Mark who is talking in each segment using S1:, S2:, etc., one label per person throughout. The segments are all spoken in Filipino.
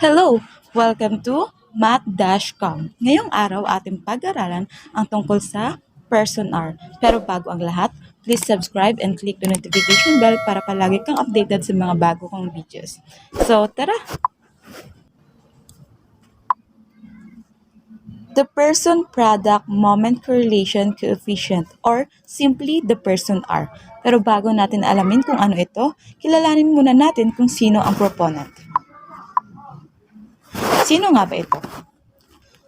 S1: Hello! Welcome to Math-Com. Ngayong araw ating pag-aralan ang tungkol sa Person R. Pero bago ang lahat, please subscribe and click the notification bell para palagi kang updated sa mga bago kong videos. So, tara! The person-product moment correlation coefficient or simply the person R. Pero bago natin alamin kung ano ito, kilalanin muna natin kung sino ang proponent. Sino nga ba ito?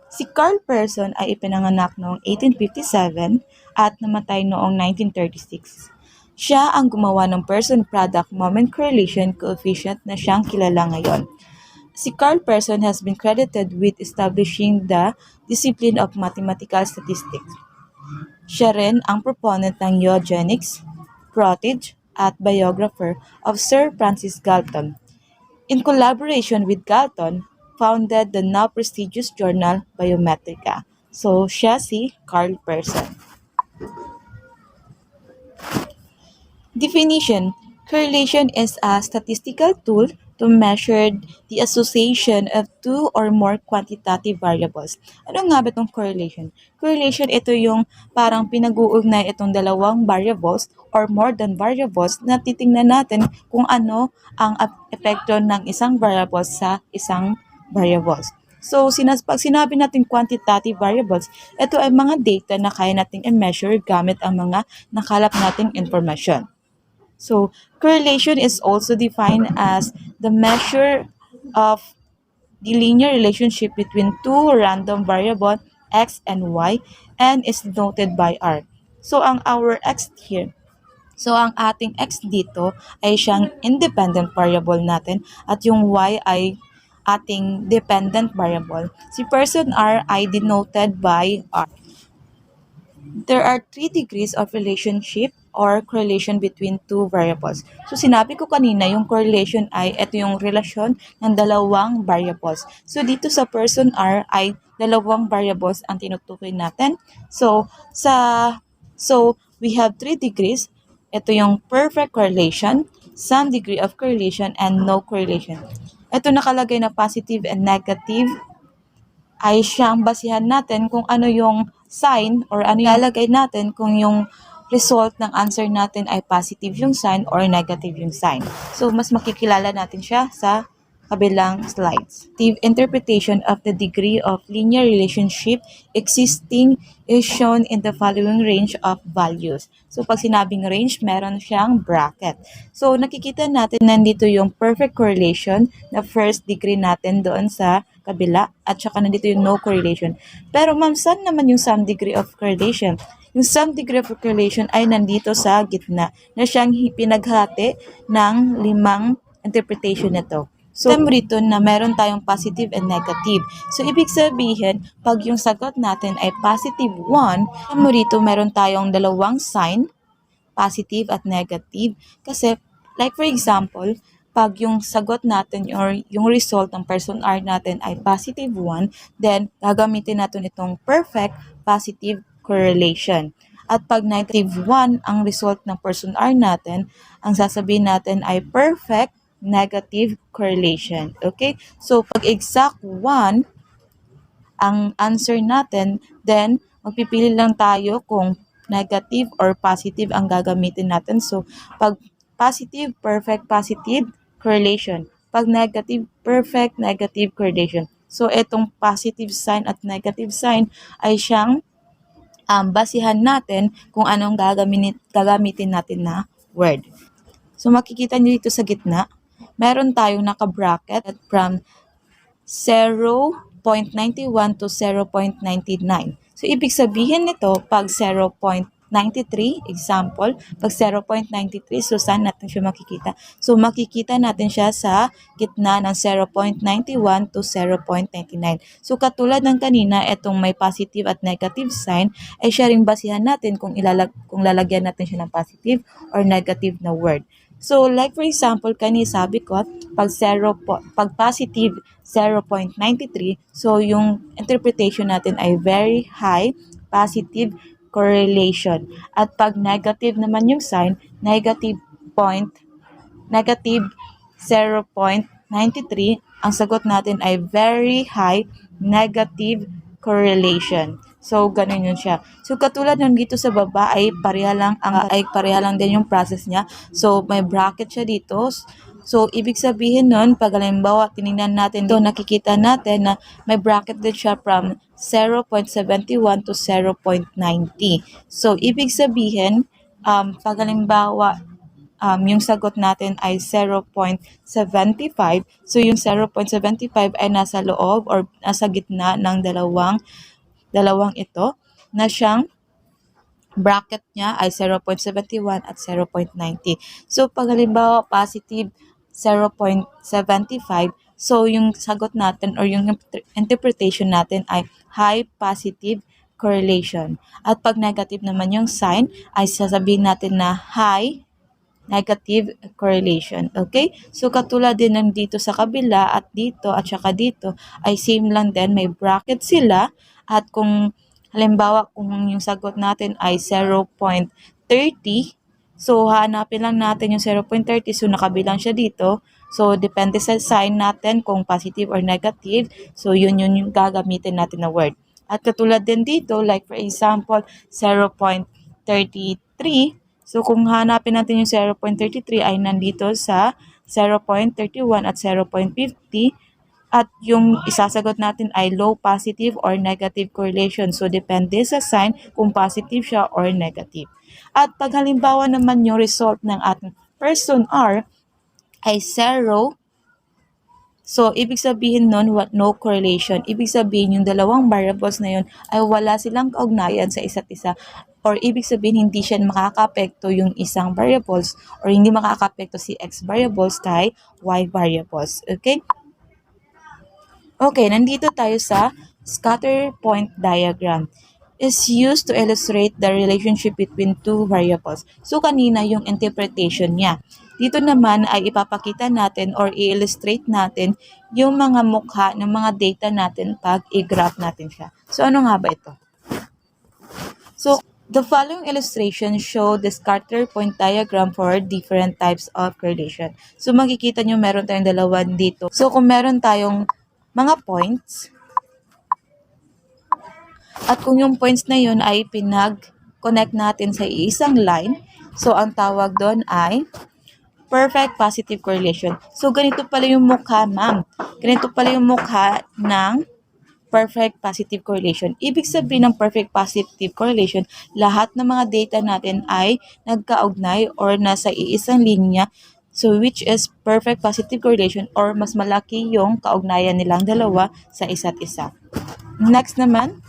S1: Si Carl Person ay ipinanganak noong 1857 at namatay noong 1936. Siya ang gumawa ng person-product moment correlation coefficient na siyang kilala ngayon. Si Carl Person has been credited with establishing the discipline of mathematical statistics. Siya rin ang proponent ng eugenics, protege, at biographer of Sir Francis Galton. In collaboration with Galton, founded the now prestigious journal Biometrica. So, siya si Carl Person. Definition: correlation is a statistical tool to measure the association of two or more quantitative variables. Ano nga ba itong correlation? Correlation, ito yung parang pinag-uugnay itong dalawang variables or more than variables na titingnan natin kung ano ang epekto ng isang variables sa isang variables. So, pag sinabi natin quantitative variables, ito ay mga data na kaya nating i-measure gamit ang mga nakalap nating information. So, correlation is also defined as the measure of the linear relationship between two random variables x and y and is denoted by r. So, ang ating x dito ay siyang independent variable natin at yung y ay ating dependent variable. Si person r ay denoted by r. There are 3 degrees of relationship or correlation between two variables. So, sinabi ko kanina, yung correlation ay ito yung relasyon ng dalawang variables. So, dito sa person R ay dalawang variables ang tinutukoy natin. So, we have 3 degrees. Ito yung perfect correlation, some degree of correlation, and no correlation. Ito nakalagay na positive and negative ay siyang basihan natin kung ano yung sign or ano yung lalagay natin kung yung result ng answer natin ay positive yung sign or negative yung sign. So, mas makikilala natin siya sa kabilang slides. The interpretation of the degree of linear relationship existing is shown in the following range of values. So, pag sinabing range, meron siyang bracket. So, nakikita natin nandito yung perfect correlation na first degree natin doon sa kabila at saka nandito yung no correlation. Pero ma'am, saan naman yung some degree of correlation? Yung some degree of correlation ay nandito sa gitna na siyang pinaghati ng 5 interpretation nito. So, mo dito na meron tayong positive and negative. So, ibig sabihin, pag yung sagot natin ay positive 1, mo dito meron tayong dalawang sign, positive at negative. Kasi, like for example, pag yung sagot natin or yung result ng person R natin ay positive 1, then gagamitin natin itong perfect positive correlation. At pag negative 1 ang result ng person R natin, ang sasabihin natin ay perfect negative correlation. Okay? So, pag exact 1 ang answer natin, then magpipili lang tayo kung negative or positive ang gagamitin natin. So, pag positive, perfect positive correlation. Pag negative, perfect negative correlation. So, itong positive sign at negative sign ay siyang basihan natin kung anong gagamitin natin na word. So, makikita nyo dito sa gitna, meron tayong naka-bracket from 0.91 to 0.99. So, ibig sabihin nito, pag 0.93, example, pag 0.93, so saan natin siya makikita? So, makikita natin siya sa gitna ng 0.91 to 0.99. So, katulad ng kanina, itong may positive at negative sign, ay siya ring basihan natin kung lalagyan natin siya ng positive or negative na word. So, like for example, kanina sabi ko, pag positive 0.93, so yung interpretation natin ay very high positive correlation. At pag negative naman yung sign, negative 0.93 ang sagot natin ay very high negative correlation. So, ganun yun siya. So, katulad nun dito sa baba ay pareha lang din yung process niya. So, may bracket siya dito. So, ibig sabihin nun, pag halimbawa, tinignan natin dito, nakikita natin na may bracket din siya from 0.71 to 0.90. So, ibig sabihin, pag halimbawa, yung sagot natin ay 0.75. So, yung 0.75 ay nasa loob or nasa gitna ng dalawang ito na siyang bracket niya ay 0.71 at 0.90. So, pag halimbawa positive 0.75, so yung sagot natin or yung interpretation natin ay high positive correlation. At pag negative naman yung sign, ay sasabihin natin na high negative correlation. Okay? So, katulad din ng dito sa kabila at saka dito ay same lang din. May bracket sila at kung halimbawa kung yung sagot natin ay 0.30, so hanapin lang natin yung 0.30. So, nakabilang siya dito. So, depende sa sign natin kung positive or negative. So, yun yung gagamitin natin na word. At katulad din dito, like for example, 0.33. So, kung hanapin natin yung 0.33 ay nandito sa 0.31 at 0.50 at yung isasagot natin ay low positive or negative correlation. So, depende sa sign kung positive siya or negative. At pag halimbawa naman yung result ng ating person R ay 0, so, ibig sabihin nun, no correlation. Ibig sabihin, yung dalawang variables na yun ay wala silang kaugnayan sa isa't isa. Or ibig sabihin, hindi siya makaka-apekto yung isang variables or hindi makaka-apekto si x variables kay y variables. Okay? Okay, nandito tayo sa scatter point diagram. Is used to illustrate the relationship between two variables. So, kanina yung interpretation niya. Dito naman ay ipapakita natin or i-illustrate natin yung mga mukha ng mga data natin pag i-graph natin siya. So, ano nga ba ito? So, the following illustration show the scatter point diagram for different types of correlation. So, makikita nyo meron tayong dalawa dito. So, kung meron tayong mga points, at kung yung points na yun ay pinag-connect natin sa isang line, so ang tawag doon ay perfect positive correlation. So, ganito pala yung mukha, ma'am. Ganito pala yung mukha ng perfect positive correlation. Ibig sabihin ng perfect positive correlation, lahat ng mga data natin ay nagkaugnay or nasa iisang linya. So, which is perfect positive correlation or mas malaki yung kaugnayan nilang dalawa sa isa't isa. Next naman,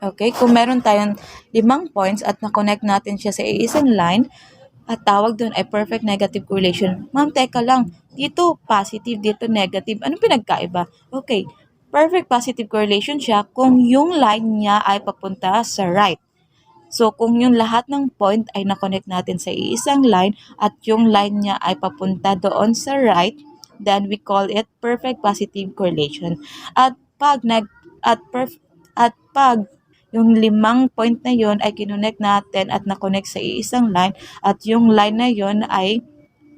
S1: okay, kung meron tayong 5 points at na-connect natin siya sa isang line, at tawag doon ay perfect negative correlation. Ma'am, teka lang, dito positive, dito negative. Anong pinagkaiba? Okay, perfect positive correlation siya kung yung line niya ay papunta sa right. So, kung yung lahat ng point ay na-connect natin sa isang line at yung line niya ay papunta doon sa right, then we call it perfect positive correlation. At pag yung 5 point na yon ay kinonect natin at na-connect sa isang line at yung line na yon ay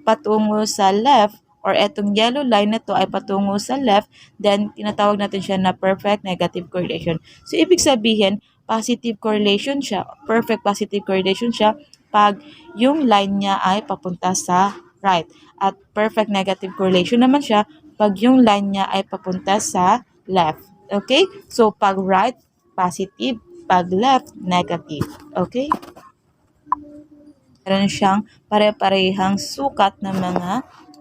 S1: patungo sa left or etong yellow line na to ay patungo sa left, then tinatawag natin siya na perfect negative correlation. So, ibig sabihin, positive correlation siya, perfect positive correlation siya pag yung line niya ay papunta sa right. At perfect negative correlation naman siya pag yung line niya ay papunta sa left. Okay? So, pag right, positive, pag left, negative. Okay? Meron siyang pare-parehang sukat ng mga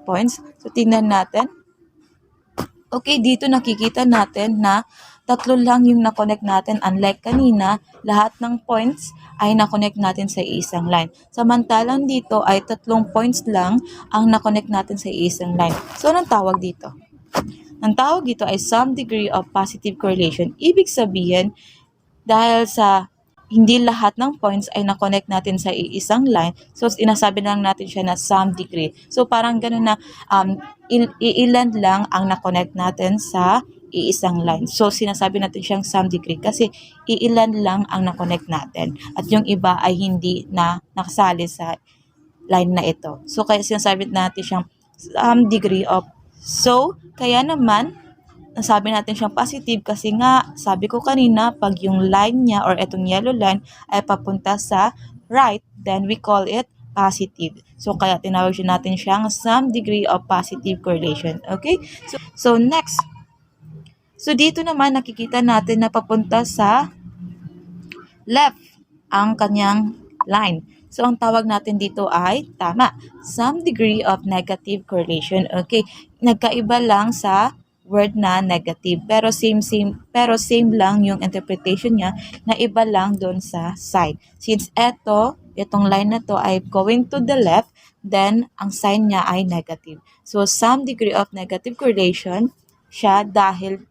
S1: points. So, tingnan natin. Okay, dito nakikita natin na 3 lang yung na-connect natin. Unlike kanina, lahat ng points ay na-connect natin sa isang line. Samantalang dito ay 3 points lang ang na-connect natin sa isang line. So, anong tawag dito? Ang tawag dito ay some degree of positive correlation. Ibig sabihin, dahil sa hindi lahat ng points ay na-connect natin sa isang line, so inasabi lang natin siya na some degree. So parang ganun na ilan lang ang na-connect natin sa iisang line. So sinasabi natin siyang some degree kasi iilan lang ang na-connect natin at yung iba ay hindi na nakasali sa line na ito. So, kaya sinasabi natin siyang degree of. So, kaya naman, nasabi natin siyang positive kasi nga, sabi ko kanina, pag yung line niya or itong yellow line ay papunta sa right, then we call it positive. So, kaya tinawag siya natin siyang some degree of positive correlation. Okay? So next. So, dito naman nakikita natin na papunta sa left ang kanyang line. So, ang tawag natin dito ay tama. Some degree of negative correlation. Okay. Nagkaiba lang sa word na negative. Pero same lang yung interpretation niya na iba lang doon sa side. Since itong line na to ay going to the left, then ang sign niya ay negative. So, some degree of negative correlation siya dahil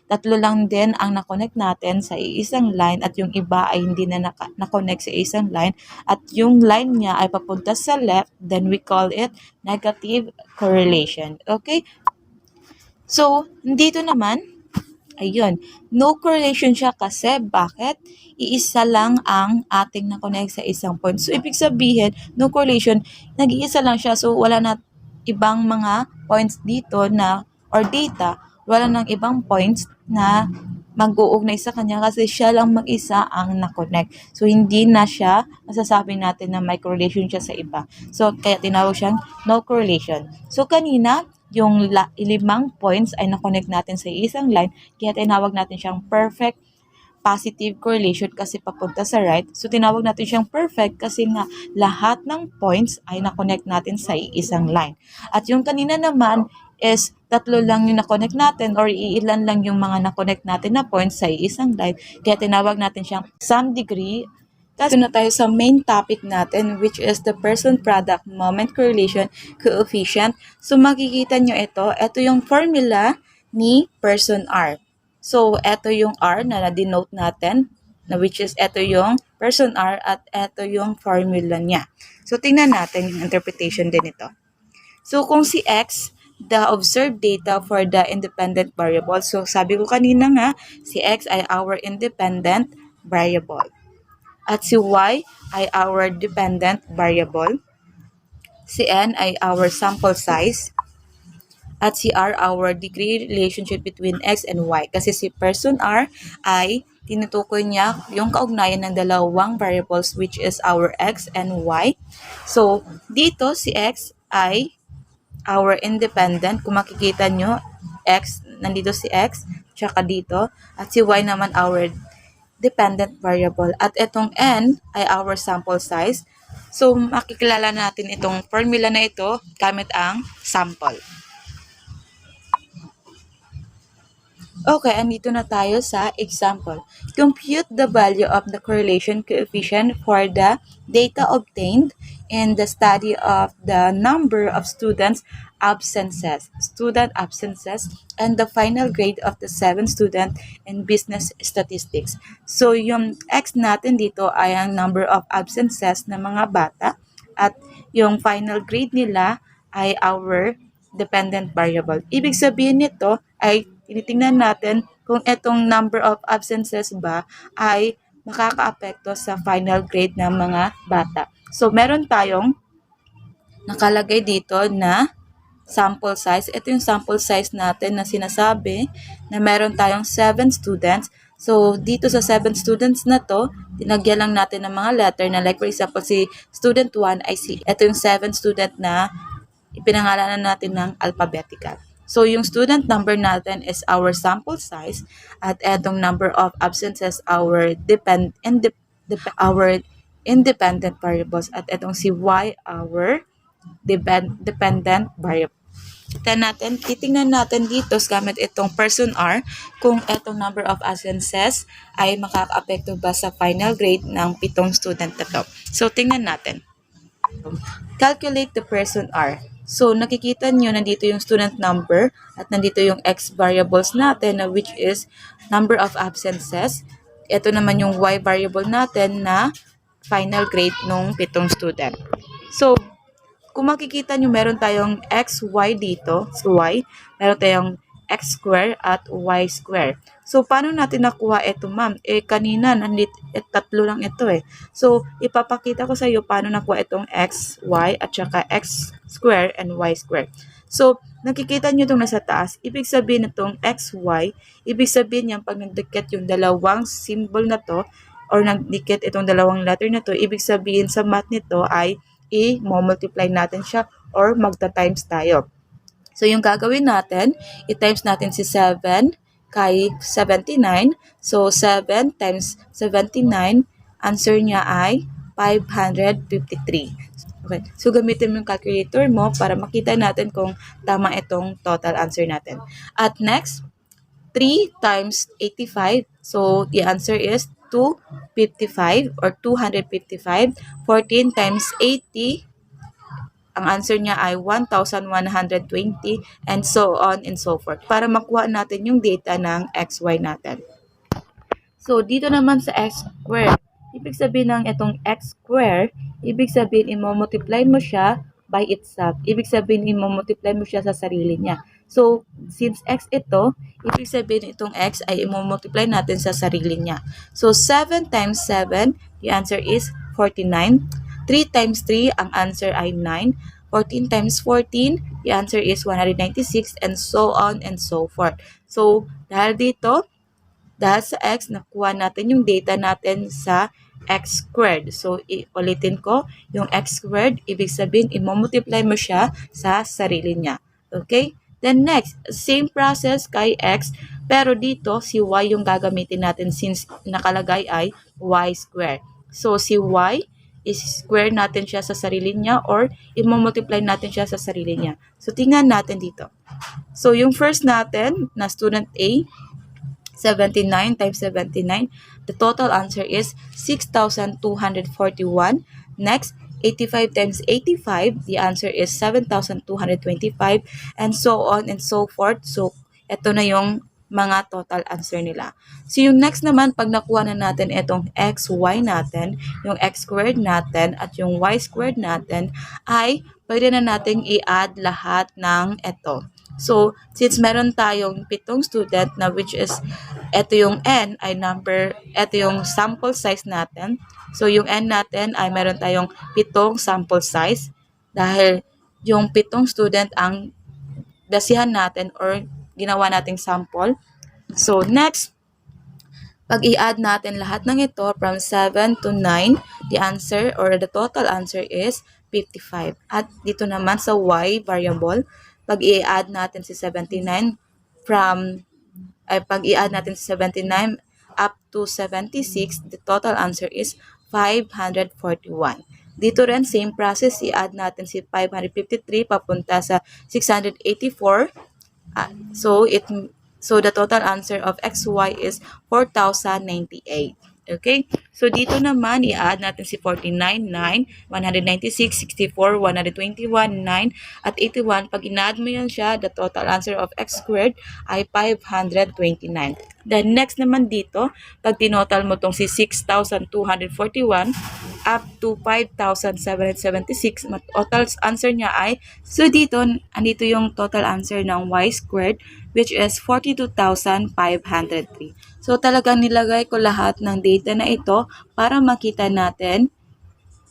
S1: tatlo lang din ang na-connect natin sa isang line at yung iba ay hindi na na-connect sa isang line at yung line niya ay papunta sa left, then we call it negative correlation. Okay? So, dito naman, ayun, no correlation siya kasi bakit? Iisa lang ang ating na-connect sa isang point. So, ibig sabihin, no correlation, nag-iisa lang siya. So, wala na ibang mga points dito na, or data, wala nang ibang points na mag-uugnay sa kanya kasi siya lang mag-isa ang na-connect. So, hindi na siya, masasabi natin na may correlation siya sa iba. So, kaya tinawag siyang no correlation. So, kanina, yung 5 points ay na-connect natin sa isang line, kaya tinawag natin siyang perfect positive correlation kasi papunta sa right. So, tinawag natin siyang perfect kasi nga lahat ng points ay na-connect natin sa isang line. At yung kanina naman is tatlo lang yung na-connect natin or iilan lang yung mga na-connect natin na points sa isang line. Kaya tinawag natin siyang some degree. Tapos na tayo sa main topic natin which is the person-product moment correlation coefficient. So, makikita nyo ito. Ito yung formula ni person R. So, ito yung R na na-denote natin, na which is ito yung person R at ito yung formula niya. So, tingnan natin yung interpretation din ito. So, kung si X, the observed data for the independent variable. So, sabi ko kanina nga, si X ay our independent variable. At si Y ay our dependent variable. Si N ay our sample size. At si R, our degree relationship between X and Y. Kasi si person R ay tinutukoy niya yung kaugnayan ng dalawang variables which is our X and Y. So, dito si X ay our independent. Kung makikita nyo, X, nandito si X, tsaka dito. At si Y naman our dependent variable. At itong N ay our sample size. So, makikilala natin itong formula na ito gamit ang sample. Okay, andito na tayo sa example. Compute the value of the correlation coefficient for the data obtained in the study of the number of student absences, and the final grade of the 7 student in business statistics. So, yung X natin dito ay ang number of absences ng mga bata at yung final grade nila ay our dependent variable. Ibig sabihin nito ay tinitingnan natin kung itong number of absences ba ay makakaapekto sa final grade ng mga bata. So, meron tayong nakalagay dito na sample size. Ito yung sample size natin na sinasabi na meron tayong 7 students. So, dito sa 7 students na to, tinagyan lang natin ng mga letter na like for example, si student 1 ay si, ito yung 7 student na ipinangalanan natin ng alphabetical. So, yung student number natin is our sample size at etong number of absences our independent variables at etong si Y our dependent variable. Titingnan natin dito gamit itong person R kung etong number of absences ay makakaapekto ba sa final grade ng 7 student na to. So, tingnan natin. Calculate the person R. So, nakikita nyo, nandito yung student number at nandito yung X variables natin na which is number of absences. Ito naman yung Y variable natin na final grade nung 7 student. So, kung makikita nyo, meron tayong X, Y dito, so Y, meron tayong X square at Y square. So, paano natin nakuha ito, ma'am? Kanina, tatlo lang ito eh. So, ipapakita ko sa iyo paano nakuha itong x, y, at saka x square and y square. So, nakikita nyo itong nasa taas. Ibig sabihin itong x, y, ibig sabihin yan pag nagdikit yung dalawang symbol na to, or nagdikit itong dalawang letter na to, ibig sabihin sa math nito ay i-multiply natin siya or magta-times tayo. So, yung gagawin natin, i-times natin si 7 kay 79. So, 7 times 79, answer niya ay 553. Okay. So, gamitin mo yung calculator mo para makita natin kung tama itong total answer natin. At next, 3 times 85. So, the answer is 255 or 255. 14 times 80. Ang answer niya ay 1,120 and so on and so forth. Para makuha natin yung data ng XY natin. So, dito naman sa x square, ibig sabihin ng itong x square, ibig sabihin i-multiply mo siya by itself. Ibig sabihin i-multiply mo siya sa sarili niya. So, since x ito, ibig sabihin itong x ay i-multiply natin sa sarili niya. So, 7 times 7, the answer is 49. 3 times 3, ang answer ay 9. 14 times 14, the answer is 196 and so on and so forth. So, dahil dito, dahil sa x, nakuha natin yung data natin sa x squared. So, ulitin ko, yung x squared, ibig sabihin, i-multiply mo siya sa sarili niya. Okay? Then next, same process kay x, pero dito, si y yung gagamitin natin since nakalagay ay y squared. So, si y, is-square natin siya sa sarili niya or i-multiply natin siya sa sarili niya. So, tingnan natin dito. So, yung first natin na student A, 79 times 79, the total answer is 6,241. Next, 85 times 85, the answer is 7,225 and so on and so forth. So, ito na yung mga total answer nila. So, yung next naman, pag nakuha na natin itong xy natin, yung x squared natin, at yung y squared natin, ay pwede na nating i-add lahat ng ito. So, since meron tayong 7 student na which is, ito yung n ay number, ito yung sample size natin. So, yung n natin ay meron tayong 7 sample size dahil yung 7 student ang basihan natin or ginawa nating sample. So, next, pag i-add natin lahat ng ito from 7 to 9, the answer or the total answer is 55. At dito naman sa y variable, pag i-add natin si 79 pag i-add natin si 79 up to 76, the total answer is 541. Dito rin, same process, i-add natin si 553 papunta sa 684. So the total answer of XY is 4,098. Okay? So, dito naman, i-add natin si 49, 9, 196, 64, 121, 9, at 81. Pag in-add mo yan siya, the total answer of x squared ay 529. Then, next naman dito, pag tinotal mo tong si 6,241 up to 5,776, total answer niya ay, so dito, andito yung total answer ng y squared, which is 42,503. So, talagang nilagay ko lahat ng data na ito para makita natin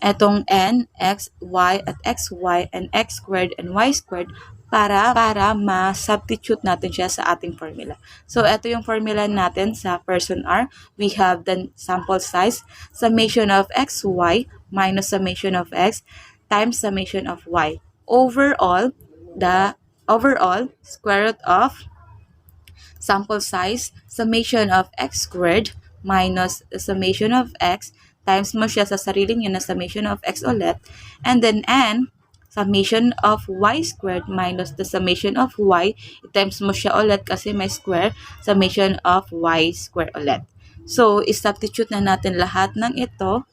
S1: etong n, x, y, at xy, and x squared, and y squared para ma-substitute natin siya sa ating formula. So, ito yung formula natin sa person R. We have the sample size, summation of xy minus summation of x times summation of y. Overall, square root of sample size, summation of x squared minus the summation of x, times mo siya sa sarili niya na summation of x ulit, and then n, summation of y squared minus the summation of y, times mo siya ulit kasi may square, summation of y squared ulit. So, i-substitute na natin lahat ng ito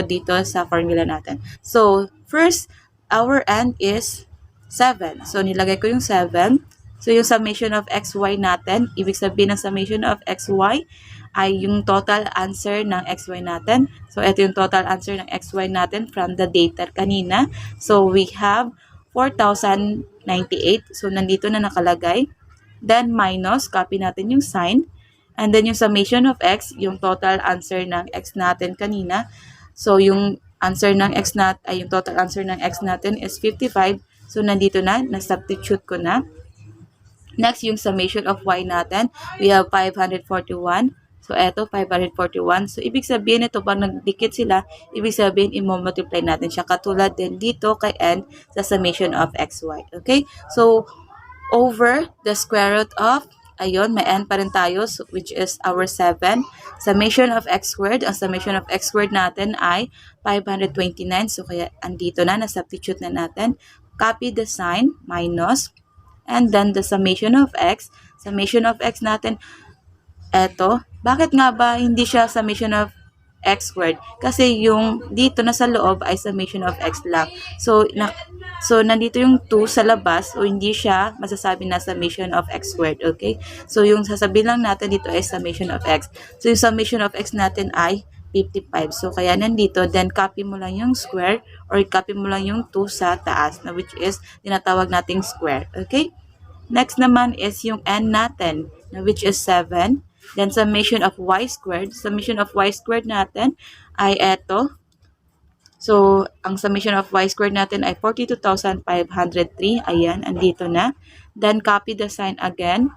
S1: dito sa formula natin. So, first, our n is 7. So, nilagay ko yung 7. So, yung summation of xy natin, ibig sabihin ng summation of xy ay yung total answer ng xy natin. So, ito yung total answer ng xy natin from the data kanina. So, we have 4,098. So, nandito na nakalagay. then minus, copy natin yung sign, and then yung summation of x, yung total answer ng x natin kanina. So, yung answer ng x yung total answer ng x natin is 55. So, nandito na, na-substitute ko na. Next, yung summation of y natin, we have 541. So, eto, 541. So, ibig sabihin ito, pag nagdikit sila, ibig sabihin, i-multiply natin siya. Katulad din dito kay n sa summation of xy. Okay? So, over the square root of, ayun, may n pa rin tayo, so, which is our 7. Summation of x squared, ang summation of x squared natin ay 529. So, kaya andito na, na-substitute na natin. Copy the sign, minus, and then the summation of x natin, eto. Bakit nga ba hindi siya summation of x squared? Kasi yung dito na sa loob ay summation of x lang. So, nandito yung 2 sa labas, o hindi siya masasabi na summation of x squared, okay? So, yung sasabihin lang natin dito ay summation of x. So, yung summation of x natin ay 55. So, kaya nandito, then copy mo lang yung square, or copy mo lang yung 2 sa taas, na which is tinatawag nating square, okay? Next naman is yung n natin, na which is 7. Then, summation of y squared. Summation of y squared natin ay eto. So, ang summation of y squared natin ay 42,503. Ayan, andito na. Then, copy the sign again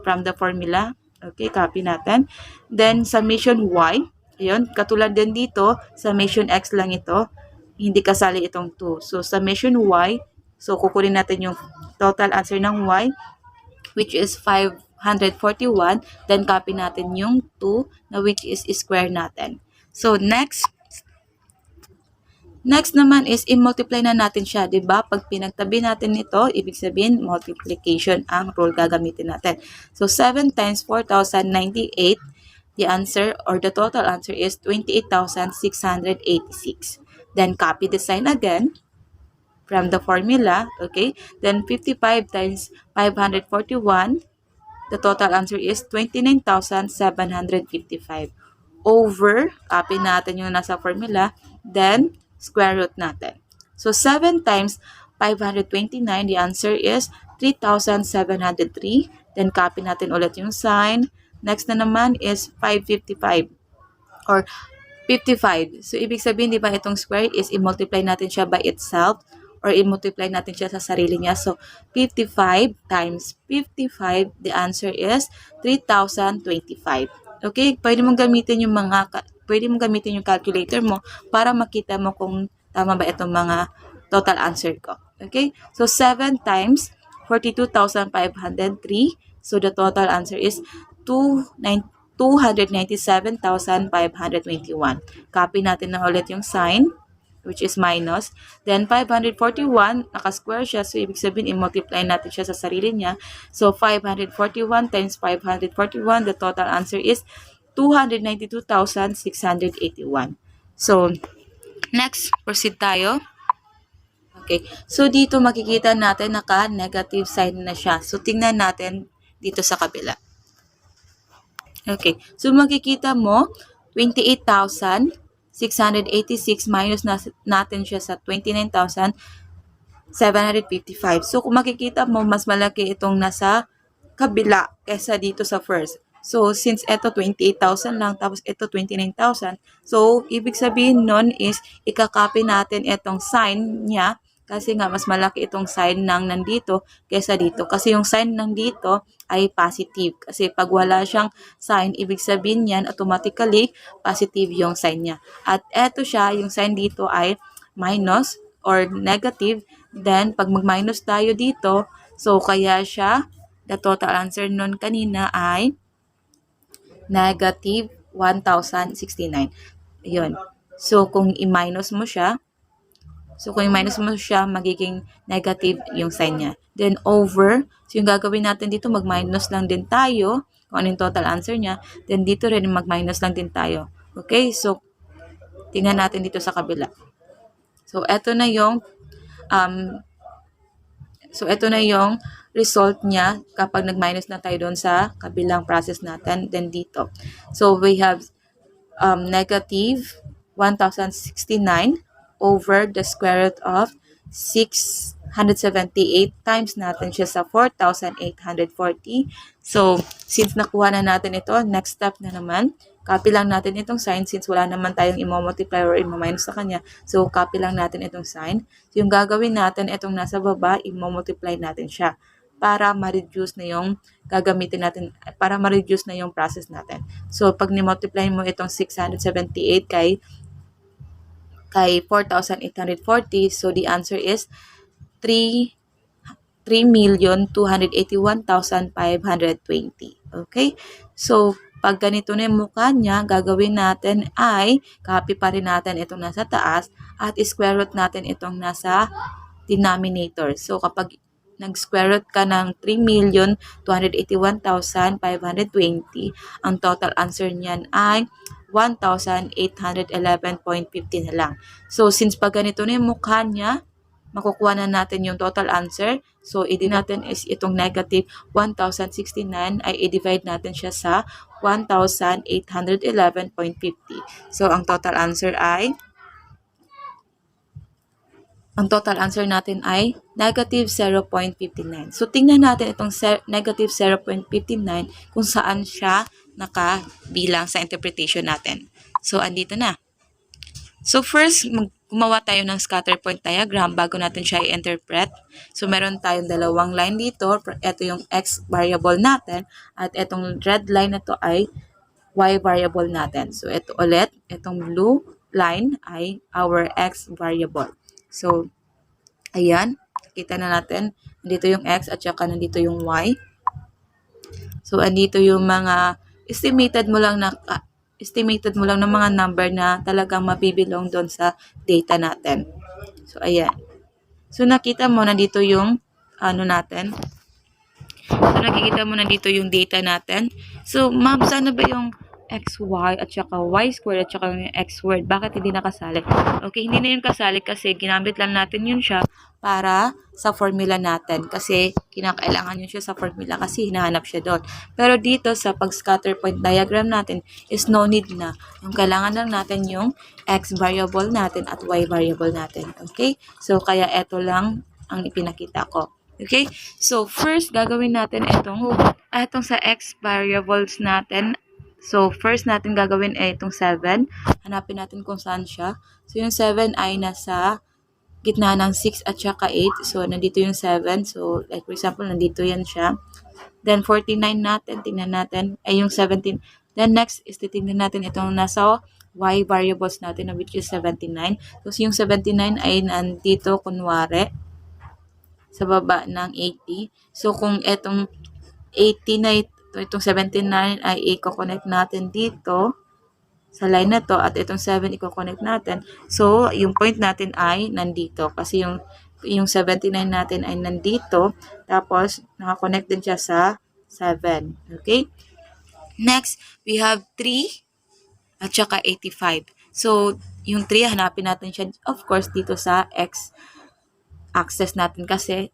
S1: from the formula. Okay, copy natin. Then, summation y. Ayun, katulad din dito, summation x lang ito. Hindi kasali itong 2. So, summation y. So, kukunin natin yung total answer ng y, which is 541. Then, copy natin yung 2, na which is square natin. So, next naman is i-multiply na natin siya, 'di ba? Pag pinagtabi natin ito, ibig sabihin multiplication ang rule gagamitin natin. So 7 times 4,098, the answer or the total answer is 28,686. Then copy the sign again from the formula, okay? Then 55 times 541, the total answer is 29,755. Over, copy natin yung nasa formula, then square root natin. So, 7 times 529, the answer is 3,703. Then, copy natin ulit yung sign. Next na naman is 555 or 55. So, ibig sabihin, di ba, itong square is i-multiply natin siya by itself or i-multiply natin siya sa sarili niya. So, 55 times 55, the answer is 3,025. Okay? Pwede mong gamitin yung calculator mo para makita mo kung tama ba itong mga total answer ko. Okay? So, 7 times 42,503. So, the total answer is 297,521. Copy natin na ulit yung sign, which is minus. Then, 541, nakasquare siya. So, ibig sabihin, i-multiply natin siya sa sarili niya. So, 541 times 541, the total answer is 292,681. So, next, proceed tayo. Okay. So, dito makikita natin naka-negative sign na siya. So, tingnan natin dito sa kabila. Okay. So, makikita mo, 28,686 minus natin siya sa 29,755. So, kung makikita mo, mas malaki itong nasa kabila kaysa dito sa first. So, since ito 28,000 lang, tapos ito 29,000, so, ibig sabihin nun is, ikakopy natin itong sign niya, kasi nga, mas malaki itong sign ng nandito kaysa dito. Kasi yung sign ng dito ay positive. Kasi pag wala siyang sign, ibig sabihin yan, automatically, positive yung sign niya. At eto siya, yung sign dito ay minus or negative. Then, pag mag-minus tayo dito, so, kaya siya, the total answer nun kanina ay negative 1,069. Yun. So, kung i-minus mo siya, magiging negative yung sign niya. Then, over. So, yung gagawin natin dito, mag-minus lang din tayo kung ano yung total answer niya. Then, dito rin mag-minus lang din tayo. Okay? So, tingnan natin dito sa kabila. So, eto na yung result niya kapag nag-minus na tayo doon sa kabilang process natin. Then, dito. So, we have negative 1,069 over the square root of 6 178 times natin siya sa 4,840. So, since nakuha na natin ito, next step na naman, copy lang natin itong sign since wala naman tayong i-multiply or i-minus sa kanya. So, copy lang natin itong sign. So, yung gagawin natin, itong nasa baba, i-multiply natin siya para ma-reduce na yung gagamitin natin, para ma-reduce na yung process natin. So, pag ni-multiply mo itong 678 kay 4,840, so the answer is 3,281,520. Okay? So, pag ganito na yung mukha niya, gagawin natin ay copy pa rin natin itong nasa taas at square root natin itong nasa denominator. So, kapag nag-square root ka ng 3,281,520, ang total answer niyan ay 1,811.50 na lang. So, since pag ganito na yung mukha niya, makukuha na natin yung total answer. So, natin is itong negative 1,069 ay i-divide natin siya sa 1,811.50. So, ang total answer natin ay negative 0.59. So, tingnan natin itong negative 0.59 kung saan siya nakabilang sa interpretation natin. So, andito na. So, first, gumawa tayo ng scatter point diagram bago natin siya i-interpret. So, meron tayong dalawang line dito. Ito yung x variable natin at itong red line na to ay y variable natin. So, ito ulit, itong blue line ay our x variable. So, ayan, kita na natin, nandito yung x at saka nandito yung y. So, andito yung mga estimated mo lang ng mga number na talagang mabibilong doon sa data natin. So, ayan. So, nakita mo nandito yung natin. So, nakikita mo nandito yung data natin. So, ma'am, sana ba yung xy at saka y squared at saka yung x squared? Bakit hindi nakasali? Okay, hindi na yun kasali kasi ginamit lang natin yun siya para sa formula natin. Kasi kinakailangan yun siya sa formula kasi hinahanap siya doon. Pero dito sa pag-scatter point diagram natin is no need na. Yung kailangan lang natin yung x variable natin at y variable natin. Okay? So, kaya ito lang ang ipinakita ko. Okay? So, first, gagawin natin itong sa x variables natin. So, first natin gagawin ay itong 7. Hanapin natin kung saan siya. So, yung 7 ay nasa gitna ng 6 at saka 8. So, nandito yung 7. So, like for example, nandito yan siya. Then, 49 natin. Tingnan natin. Ay, yung 17. Then, next is titingnan natin itong nasa y variables natin na which is 79. So, yung 79 ay nandito, kunwari, sa baba ng 80. So, kung itong 80 na itong 79 ay i-connect natin dito sa line na to at itong 7 i-connect natin. So, yung point natin ay nandito kasi yung 79 natin ay nandito tapos naka-connect din siya sa 7. Okay? Next, we have 3 at saka 85. So, yung 3 hanapin natin siya of course dito sa x axis natin kasi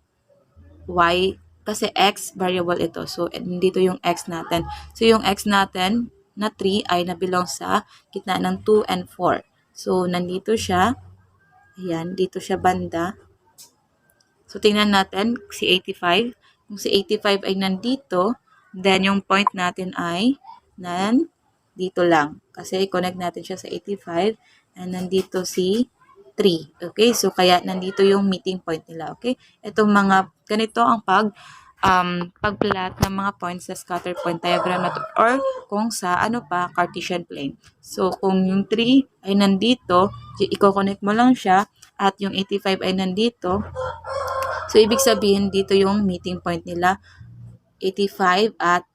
S1: x variable ito. So, dito yung x natin. So, yung x natin na 3 ay nabilong sa gitna ng 2 and 4. So, nandito siya. Ayan, dito siya banda. So, tingnan natin si 85. Kung si 85 ay nandito, then yung point natin ay nandito lang. Kasi connect natin siya sa 85 and nandito si 3. Okay? So, kaya nandito yung meeting point nila. Okay? Itong mga, ganito ang pagplat ng mga points sa scatter point diagram na to, or kung sa Cartesian plane. So, kung yung 3 ay nandito, i-connect mo lang siya at yung 85 ay nandito. So, ibig sabihin dito yung meeting point nila, 85 at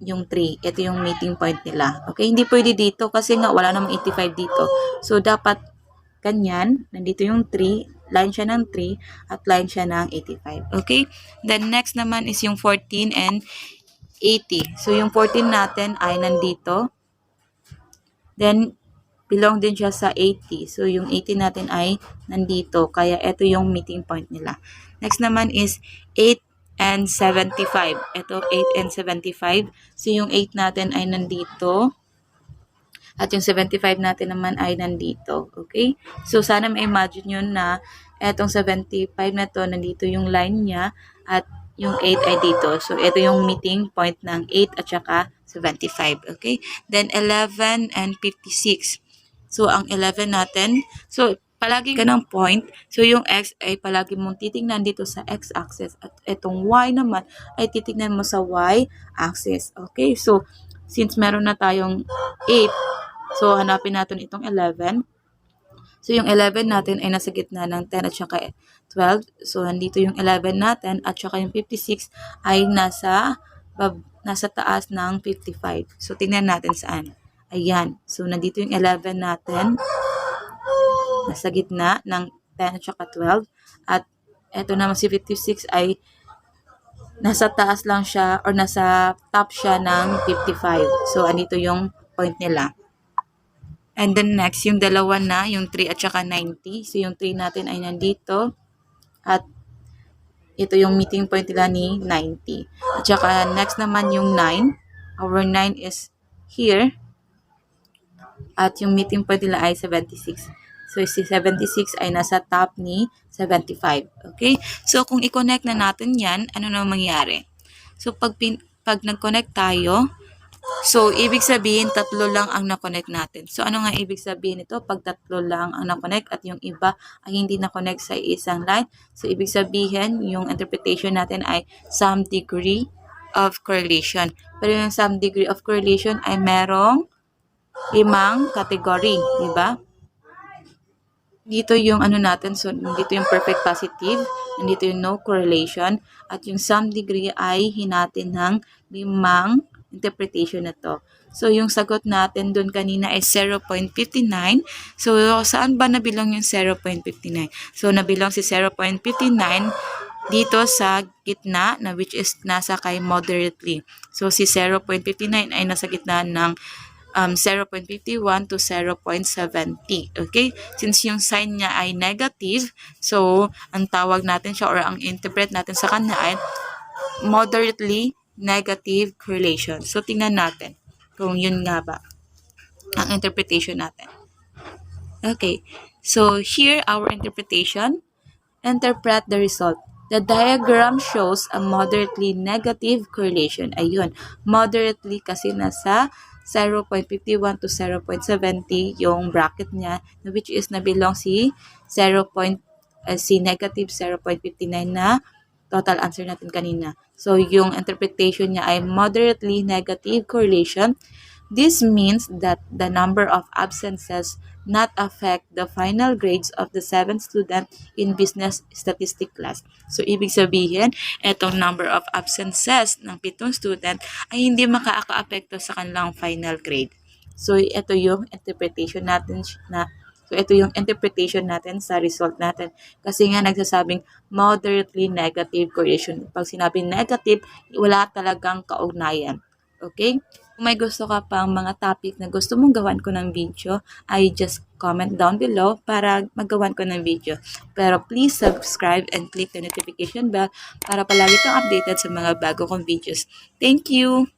S1: yung 3. Ito yung meeting point nila. Okay? Hindi pwede dito kasi nga wala namang 85 dito. So, dapat ganyan, nandito yung 3, line siya ng 3, at line siya ng 85. Okay? Then, next naman is yung 14 and 80. So, yung 14 natin ay nandito. Then, belong din siya sa 80. So, yung 80 natin ay nandito. Kaya, ito yung meeting point nila. Next naman is 8 and 75. Ito, 8 and 75. So, yung 8 natin ay nandito. At yung 75 natin naman ay nandito. Okay? So, sana ma-imagine nyo na Etong 75 na to, nandito yung line niya at yung 8 ay dito. So, ito yung meeting point ng 8 at saka 75. Okay? Then, 11 and 56. So, ang 11 natin, so, palagi ka ng point. So, yung x ay palagi mong titingnan dito sa x-axis. At itong y naman ay titingnan mo sa y-axis. Okay? So, since meron na tayong 8, so, hanapin natin itong 11. So, yung 11 natin ay nasa gitna ng 10 at saka 12. So, nandito yung 11 natin at saka yung 56 ay nasa taas ng 55. So, tingnan natin saan. Ayan. So, nandito yung 11 natin. Nasa gitna ng 10 at saka 12. At eto naman si 56 ay nasa taas lang siya or nasa top siya ng 55. So, andito yung point nila. And then next, yung dalawa na, yung 3 at saka 90. So, yung 3 natin ay nandito. At ito yung meeting point nila ni 90. At saka next naman yung 9. Our 9 is here. At yung meeting point nila ay 76. So, si 76 ay nasa top ni 75. Okay? So, kung i-connect na natin yan, ano na mangyari? So, pag nag-connect tayo, so, ibig sabihin, tatlo lang ang na-connect natin. So, ano nga ibig sabihin ito? Pag tatlo lang ang na-connect at yung iba ay hindi na-connect sa isang line. So, ibig sabihin, yung interpretation natin ay some degree of correlation. Pero yung some degree of correlation ay merong 5 category, di ba? Dito yung ano natin, so dito yung perfect positive, nandito yung no correlation, at yung some degree ay hinatin ng 5 interpretation na to. So, yung sagot natin dun kanina ay 0.59. So, saan ba nabilong yung 0.59? So, nabilong si 0.59 dito sa gitna, na which is nasa kay moderately. So, si 0.59 ay nasa gitna ng 0.51 to 0.70. Okay? Since yung sign niya ay negative, so, ang tawag natin siya or ang interpret natin sa kanya ay moderately negative correlation. So, tingnan natin kung yun nga ba ang interpretation natin. Okay. So, here our interpretation. Interpret the result. The diagram shows a moderately negative correlation. Ayun. Moderately kasi nasa 0.51 to 0.70 yung bracket niya, which is nabilong si si negative 0.59 na total answer natin kanina. So, yung interpretation niya ay moderately negative correlation. This means that the number of absences not affect the final grades of the 7th student in business statistics class. So, ibig sabihin, itong number of absences ng 7 student ay hindi makaka-apekto sa kanilang final grade. So, ito yung interpretation natin sa result natin. Kasi nga nagsasabing moderately negative correlation. Pag sinabing negative, wala talagang kaugnayan. Okay? Kung may gusto ka pang mga topic na gusto mong gawan ko ng video, ay just comment down below para magawan ko ng video. Pero please subscribe and click the notification bell para palagi kang updated sa mga bago kong videos. Thank you!